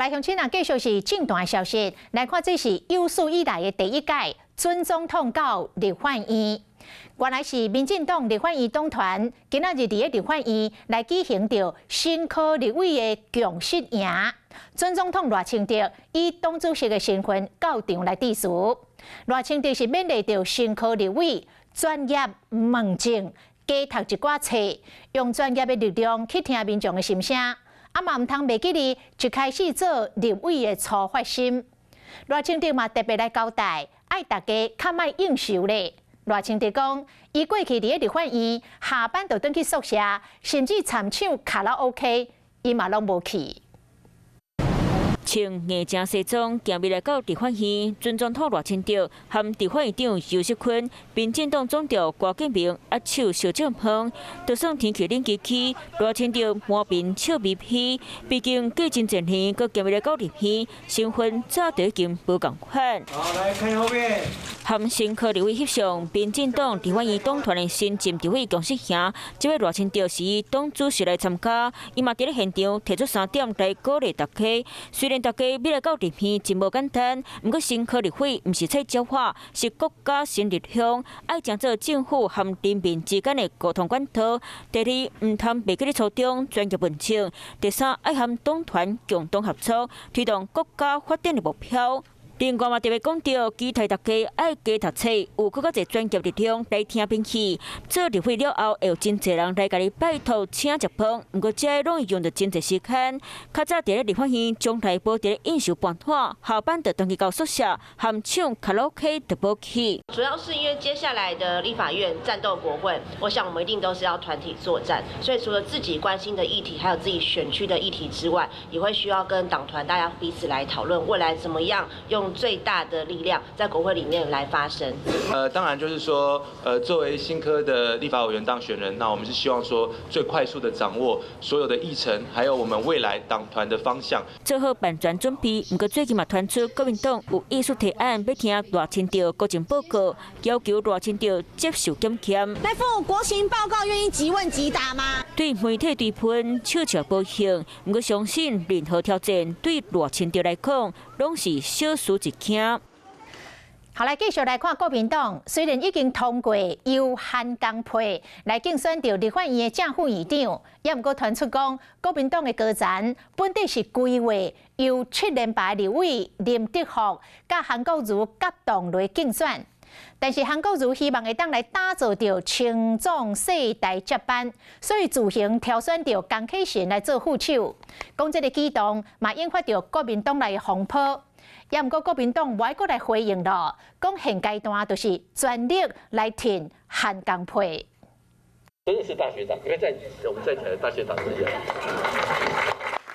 来，乡亲啊，继续是正段消息。来看，这是有史以来的第一届准总统到立法院。原来是民进党立法院党团今仔日伫个立法院来举行着新科立委的共识营。准总统赖清德以党主席的身份到场来致辞。赖清德是勉励着新科立委专业问政，加读一寡册，用专业的力量去听民众的心声。嘛唔通袂记哩，一开始做立委的初发心。赖清德嘛特别来交代，爱大家较莫应酬咧。赖清德讲，伊过去伫个立法院下班就转去宿舍，甚至参唱卡拉 OK， 伊嘛拢无去。穿硬正西装，行入来到立法院，准总统赖清德和立法院长游锡堃、民进党总召郭建明握手小正碰，就算天气冷极起，赖清德满面笑眯眯。毕竟过真侪年，佮行入来到立院，身份早就已经无共款。好，来看后面。和新科立委翕相，民进党立法院党团的新进立委共识行，这位赖清德是以党主席来参加，伊嘛伫咧现场提出3点来鼓励大家。虽然大家要来到立院真无简单，不过新科立委毋是菜鸟化，是国家新力量，爱将做政府和人民之间的沟通管道。第二，唔通袂记咧初中专业问政。第三，爱和党团共同合作，推动国家发展的目标。另外嘛，特别讲到，期待大家爱加读册，有更加侪专业力量来听评起。做立委了后，会有真侪人来甲你拜托请食饭，不过这拢会用到真侪时间。较早伫咧立法院，将来保伫咧应酬半摊，下班就登去到宿舍，含唱卡拉 OK 就无去。主要是因为接下来的立法院战斗国会，我想我们一定都是要团体作战，所以除了自己关心的议题，还有自己选区的议题之外，也会需要跟党团大家彼此来讨论未来怎么样用最大的力量在国会里面来发声。当然就是说，作为新科的立法委员当选人，那我们是希望说最快速的掌握所有的议程，还有我们未来党团的方向，做好万全准备。不过最近嘛传出国民党有艺术提案要听赖清德国情报告，要求赖清德接受检验。来附国情报告，愿意即问即答吗？对媒体追喷，笑笑保险。不过相信任何挑战对赖清德来讲，拢是小事一件。好，来继续来看国民党，虽然已经通过由韩江培来竞选到立法院的正副院长，也毋过传出讲国民党的高层本地是规划由7连败立委林德福甲韩国瑜合同来竞选。但是韩国瑜希望会当来打造着青壮世代接班，所以自行挑选着江启臣来做副手。讲这个举动嘛引发着国民党内的风波。也毋过国民党外国来回应咯，讲现阶段就是全力来挺韩江培。真的是大学长，因为我们在台的大学长之一。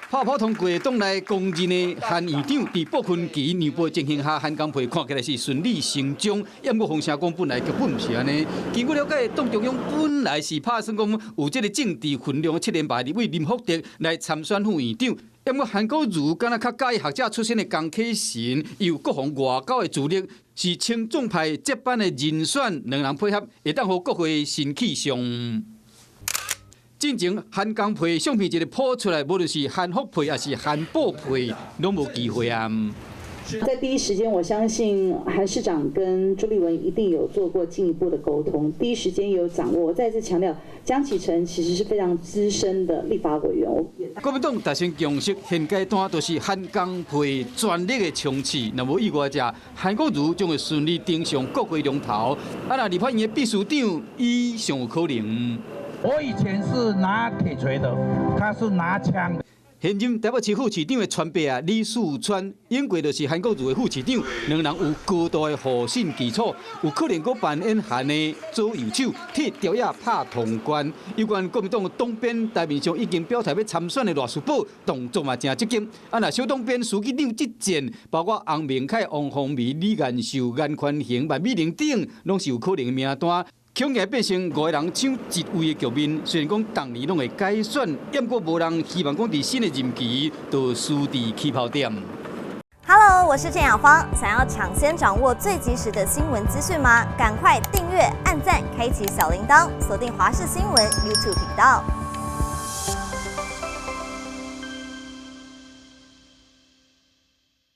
泡泡通过党内公认的韩院长，伫部分其牛背情形下，韩江培看起来是顺理成章。也毋过风声讲本来根本毋是安尼。经过了解，党中央本来是打算讲有这个政治分量的7连败立委林福德来参选副院长。也毋过韩国瑜敢若较介意学者出身的江启臣，有国防外交的资历，是青壮派接班的人选，两人配合会当互国会新气象。进前韩江培相片一个抛出来，无论是韩福培还是韩宝培，拢无机会啊。在第一时间，我相信韩市长跟朱立文一定有做过进一步的沟通，第一时间也有掌握。我再次强调，江启臣其实是非常资深的立法委员。国民党大选共识，现阶段都是韩江培全力的冲刺，那无意外者，韩国瑜将会顺利登上国会龙头。那立法院的秘书长，伊上有可能。我以前是拿铁锤的，他是拿枪的。现任台北市副市长的传伯李树川，演过就是韩国瑜的副市长，两人有高度的互信基础，有可能阁扮演韩的左右手，替朝野拍通关。有关国民党东边台面上已经表态要参选的赖士宝，动作嘛真积极。那小东边书记长这战，包括洪明凯、王宏美、李元秀、颜宽恒、万美玲等，拢是有可能的名单。恐惊变成5个人抢一位的局面，虽然讲当年拢会改选，也不过无人希望讲伫新的任期就输伫起跑点。Hello， 我是郑雅芳，想要抢先掌握最及时的新闻资讯吗？赶快订阅、按赞、开启小铃铛，锁定华视新闻 YouTube 频道。